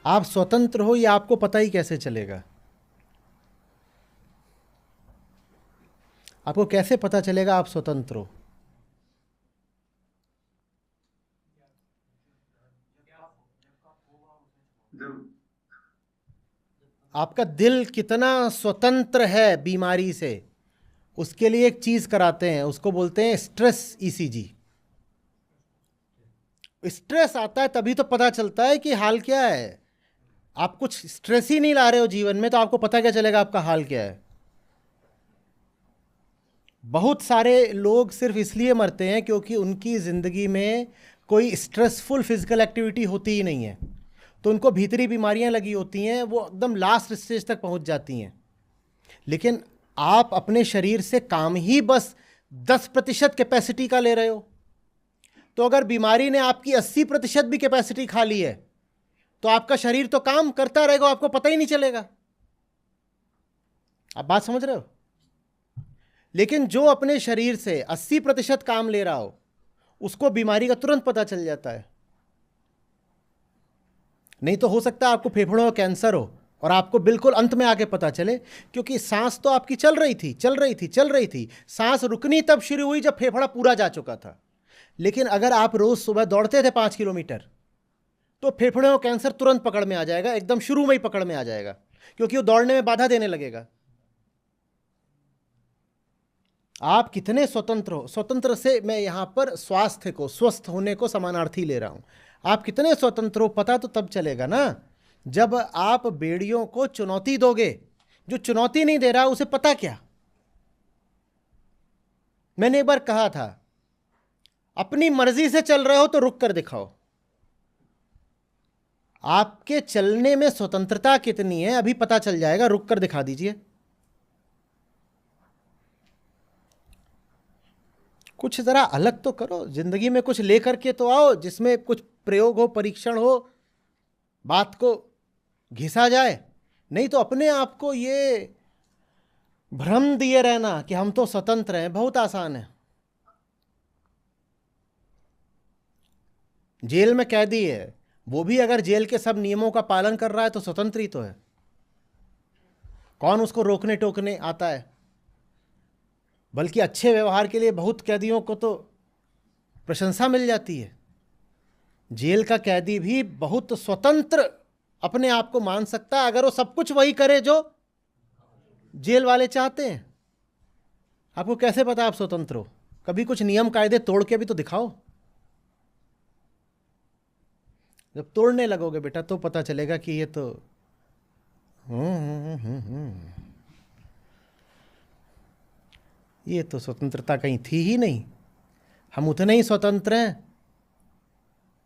आप स्वतंत्र हो ये आपको पता ही कैसे चलेगा? आपको कैसे पता चलेगा आप स्वतंत्र हो? जब आपका दिल कितना स्वतंत्र है बीमारी से, उसके लिए एक चीज कराते हैं, उसको बोलते हैं स्ट्रेस ईसीजी। स्ट्रेस आता है तभी तो पता चलता है कि हाल क्या है। आप कुछ स्ट्रेस ही नहीं ला रहे हो जीवन में, तो आपको पता क्या चलेगा आपका हाल क्या है? बहुत सारे लोग सिर्फ इसलिए मरते हैं क्योंकि उनकी ज़िंदगी में कोई स्ट्रेसफुल फिजिकल एक्टिविटी होती ही नहीं है, तो उनको भीतरी बीमारियां लगी होती हैं, वो एकदम लास्ट स्टेज तक पहुंच जाती हैं। लेकिन आप अपने शरीर से काम ही बस 10% कैपेसिटी का ले रहे हो, तो अगर बीमारी ने आपकी 80% भी कैपेसिटी खा ली है तो आपका शरीर तो काम करता रहेगा, आपको पता ही नहीं चलेगा। आप बात समझ रहे हो? लेकिन जो अपने शरीर से 80% काम ले रहा हो उसको बीमारी का तुरंत पता चल जाता है। नहीं तो हो सकता है आपको फेफड़ों का कैंसर हो और आपको बिल्कुल अंत में आके पता चले, क्योंकि सांस तो आपकी चल रही थी, चल रही थी, चल रही थी। सांस रुकनी तब शुरू हुई जब फेफड़ा पूरा जा चुका था। लेकिन अगर आप रोज सुबह दौड़ते थे 5 किलोमीटर, तो फेफड़ों का कैंसर तुरंत पकड़ में आ जाएगा, एकदम शुरू में ही पकड़ में आ जाएगा, क्योंकि वो दौड़ने में बाधा देने लगेगा। आप कितने स्वतंत्र हो? स्वतंत्र से मैं यहां पर स्वास्थ्य को, स्वस्थ होने को समानार्थी ले रहा हूं। आप कितने स्वतंत्र हो पता तो तब चलेगा ना जब आप बेड़ियों को चुनौती दोगे। जो चुनौती नहीं दे रहा उसे पता क्या? मैंने एक बार कहा था, अपनी मर्जी से चल रहे हो तो रुक कर दिखाओ। आपके चलने में स्वतंत्रता कितनी है अभी पता चल जाएगा, रुक कर दिखा दीजिए। कुछ जरा अलग तो करो जिंदगी में, कुछ लेकर के तो आओ जिसमें कुछ प्रयोग हो, परीक्षण हो, बात को घिसा जाए। नहीं तो अपने आप को ये भ्रम दिए रहना कि हम तो स्वतंत्र हैं बहुत आसान है। जेल में कैदी है, वो भी अगर जेल के सब नियमों का पालन कर रहा है तो स्वतंत्र ही तो है। कौन उसको रोकने टोकने आता है? बल्कि अच्छे व्यवहार के लिए बहुत कैदियों को तो प्रशंसा मिल जाती है। जेल का कैदी भी बहुत स्वतंत्र अपने आप को मान सकता है अगर वो सब कुछ वही करे जो जेल वाले चाहते हैं। आपको कैसे पता आप स्वतंत्र हो? कभी कुछ नियम कायदे तोड़ के भी तो दिखाओ। जब तोड़ने लगोगे बेटा तो पता चलेगा कि ये तो ये तो स्वतंत्रता कहीं थी ही नहीं। हम उतने ही स्वतंत्र हैं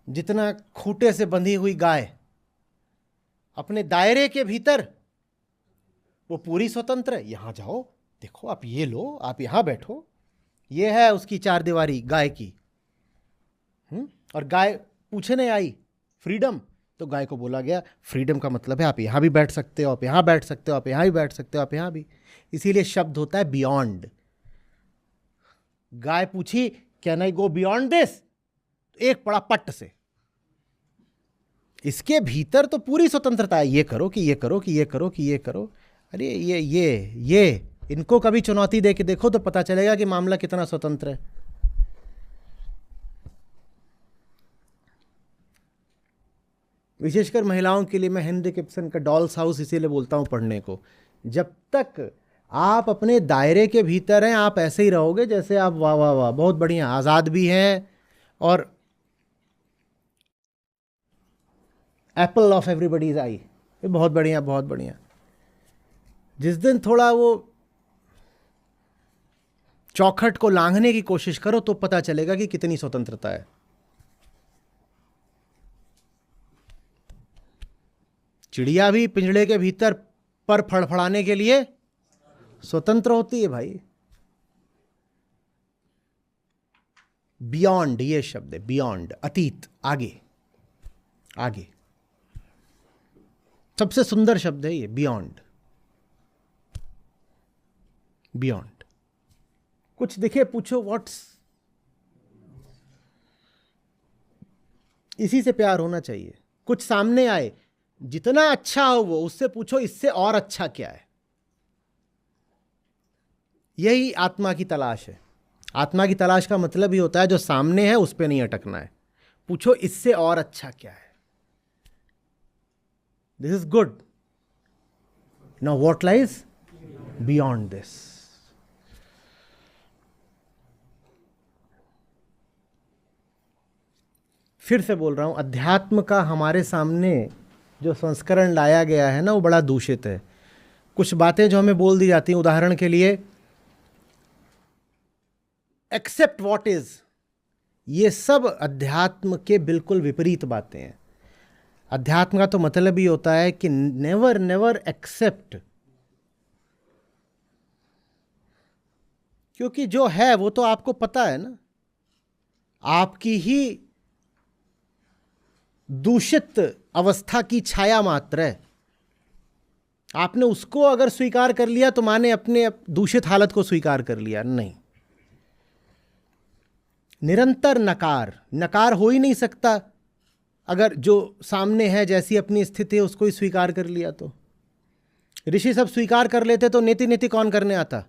जितना खूंटे से बंधी हुई गाय। अपने दायरे के भीतर वो पूरी स्वतंत्र है। यहां जाओ, देखो, आप ये लो, आप यहां बैठो, ये है उसकी चार दीवारी गाय की। और गाय पूछने आई फ्रीडम, तो गाय को बोला गया फ्रीडम का मतलब है आप यहां भी बैठ सकते हो, आप यहां बैठ सकते हो, आप यहां भी बैठ सकते हो, आप यहां भी। इसीलिए शब्द होता है बियॉन्ड। गाय पूछी can I go beyond this, एक पड़ा पट्ट से। इसके भीतर तो पूरी स्वतंत्रता है, ये करो कि ये करो कि ये करो कि ये करो। अरे ये इनको कभी चुनौती दे के देखो तो पता चलेगा कि मामला कितना स्वतंत्र है। विशेषकर महिलाओं के लिए मैं हेनरी किप्सन का डॉल्स हाउस इसीलिए बोलता हूं पढ़ने को। जब तक आप अपने दायरे के भीतर हैं आप ऐसे ही रहोगे जैसे आप, वाह वाह वाह, बहुत बढ़िया, आज़ाद भी हैं और एप्पल ऑफ एवरीबडीज आई, ये बहुत बढ़िया, बहुत बढ़िया। जिस दिन थोड़ा वो चौखट को लांघने की कोशिश करो तो पता चलेगा कि कितनी स्वतंत्रता है। चिड़िया भी पिंजड़े के भीतर पर फड़फड़ाने के लिए स्वतंत्र होती है भाई। बियॉन्ड ये शब्द है, बियॉन्ड, अतीत, आगे, आगे। सबसे सुंदर शब्द है ये बियॉन्ड। बियॉन्ड कुछ दिखे पूछो व्हाट्स, इसी से प्यार होना चाहिए। कुछ सामने आए जितना अच्छा हो वो, उससे पूछो इससे और अच्छा क्या है। यही आत्मा की तलाश है। आत्मा की तलाश का मतलब ही होता है जो सामने है उस पे नहीं अटकना है, पूछो इससे और अच्छा क्या है। This is good, now what lies beyond this. फिर से बोल रहा हूं, अध्यात्म का हमारे सामने जो संस्करण लाया गया है ना, वो बड़ा दूषित है। कुछ बातें जो हमें बोल दी जाती हैं, उदाहरण के लिए एक्सेप्ट व्हाट इज, ये सब अध्यात्म के बिल्कुल विपरीत बातें हैं। अध्यात्म का तो मतलब ही होता है कि नेवर नेवर एक्सेप्ट, क्योंकि जो है वो तो आपको पता है ना, आपकी ही दूषित अवस्था की छाया मात्र है। आपने उसको अगर स्वीकार कर लिया तो माने अपने दूषित हालत को स्वीकार कर लिया, नहीं। निरंतर नकार, नकार हो ही नहीं सकता अगर जो सामने है जैसी अपनी स्थिति है उसको ही स्वीकार कर लिया तो। ऋषि सब स्वीकार कर लेते तो नीति नीति कौन करने आता?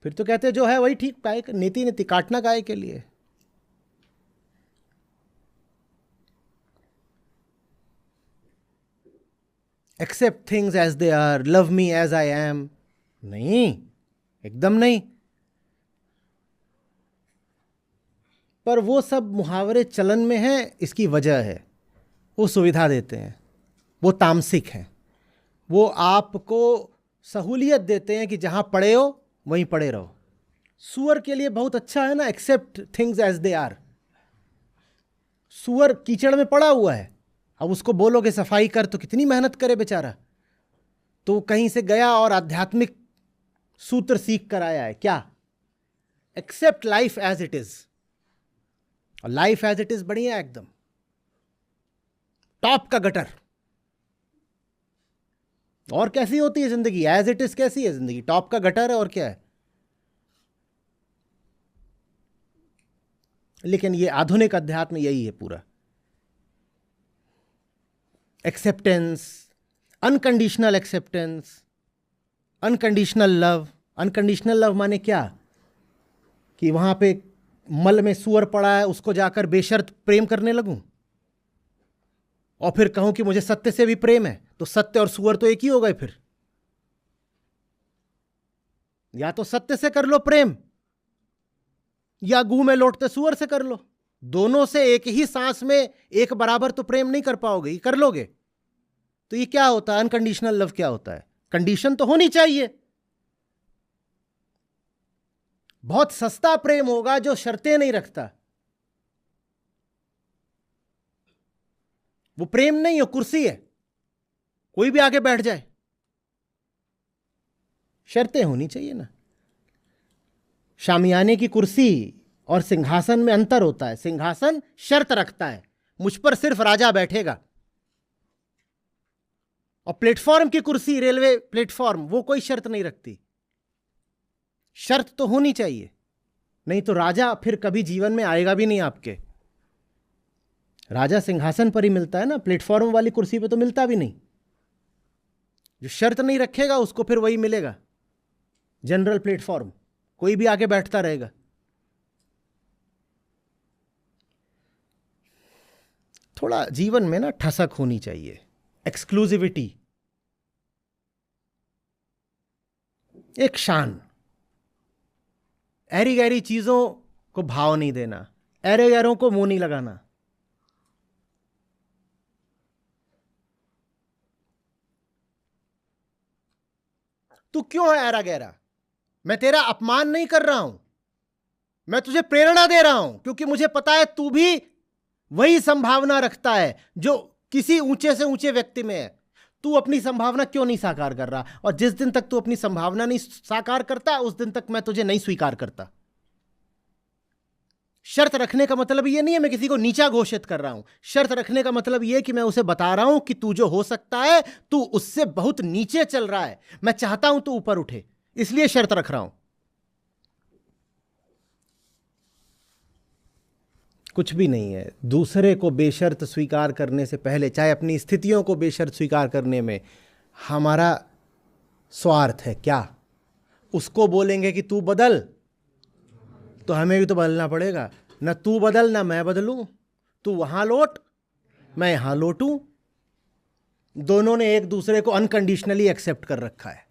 फिर तो कहते जो है वही ठीक, काय नीति नीति काटना काय के लिए। Accept things as they are, love me as I am, नहीं, एकदम नहीं। पर वो सब मुहावरे चलन में हैं, इसकी वजह है वो सुविधा देते हैं, वो तामसिक हैं, वो आपको सहूलियत देते हैं कि जहां पड़े हो वहीं पड़े रहो। सुअर के लिए बहुत अच्छा है ना, accept things as they are. सुअर कीचड़ में पड़ा हुआ है, अब उसको बोलोगे सफाई कर तो कितनी मेहनत करे बेचारा। तो कहीं से गया और आध्यात्मिक सूत्र सीख कर आया है क्या? Accept life as it is. और लाइफ एज इट इज बढ़िया, एकदम टॉप का गटर। और कैसी होती है जिंदगी? एज इट इज कैसी है जिंदगी? टॉप का गटर है, और क्या है। लेकिन ये आधुनिक अध्यात्म यही है पूरा, acceptance, unconditional acceptance, unconditional love. Unconditional love माने क्या? कि वहां पे मल में सुअर पड़ा है, उसको जाकर बेशर्त प्रेम करने लगूं और फिर कहूं कि मुझे सत्य से भी प्रेम है, तो सत्य और सुअर तो एक ही हो गए फिर। या तो सत्य से कर लो प्रेम, या गू में लौटते सुअर से कर लो। दोनों से एक ही सांस में एक बराबर तो प्रेम नहीं कर पाओगे, ये कर लोगे तो ये क्या होता है? अनकंडीशनल लव क्या होता है? कंडीशन तो होनी चाहिए। बहुत सस्ता प्रेम होगा जो शर्तें नहीं रखता, वो प्रेम नहीं है, कुर्सी है, कोई भी आके बैठ जाए। शर्तें होनी चाहिए ना। शामियाने की कुर्सी और सिंहासन में अंतर होता है। सिंहासन शर्त रखता है, मुझ पर सिर्फ राजा बैठेगा। और प्लेटफॉर्म की कुर्सी, रेलवे प्लेटफॉर्म, वो कोई शर्त नहीं रखती। शर्त तो होनी चाहिए, नहीं तो राजा फिर कभी जीवन में आएगा भी नहीं आपके। राजा सिंहासन पर ही मिलता है ना, प्लेटफॉर्म वाली कुर्सी पे तो मिलता भी नहीं। जो शर्त नहीं रखेगा उसको फिर वही मिलेगा, जनरल प्लेटफॉर्म, कोई भी आके बैठता रहेगा। थोड़ा जीवन में ना ठसक होनी चाहिए, एक्सक्लूसिविटी, एक शान। ऐरी गैरी चीजों को भाव नहीं देना, ऐरे गैरों को मुंह नहीं लगाना। तू क्यों है ऐरा गैरा? मैं तेरा अपमान नहीं कर रहा हूं, मैं तुझे प्रेरणा दे रहा हूं, क्योंकि मुझे पता है तू भी वही संभावना रखता है जो किसी ऊंचे से ऊंचे व्यक्ति में है। तू अपनी संभावना क्यों नहीं साकार कर रहा? और जिस दिन तक तू अपनी संभावना नहीं साकार करता, उस दिन तक मैं तुझे नहीं स्वीकार करता। शर्त रखने का मतलब ये नहीं है मैं किसी को नीचा घोषित कर रहा हूं। शर्त रखने का मतलब ये कि मैं उसे बता रहा हूं कि तू जो हो सकता है, तू उससे बहुत नीचे चल रहा है, मैं चाहता हूं तू ऊपर उठे, इसलिए शर्त रख रहा हूं। कुछ भी नहीं है। दूसरे को बेशर्त स्वीकार करने से पहले, चाहे अपनी स्थितियों को बेशर्त स्वीकार करने में हमारा स्वार्थ है क्या? उसको बोलेंगे कि तू बदल, तो हमें भी तो बदलना पड़ेगा ना। तू बदल ना मैं बदलूं, तू वहां लौट मैं यहां लौटूं। दोनों ने एक दूसरे को अनकंडीशनली एक्सेप्ट कर रखा है।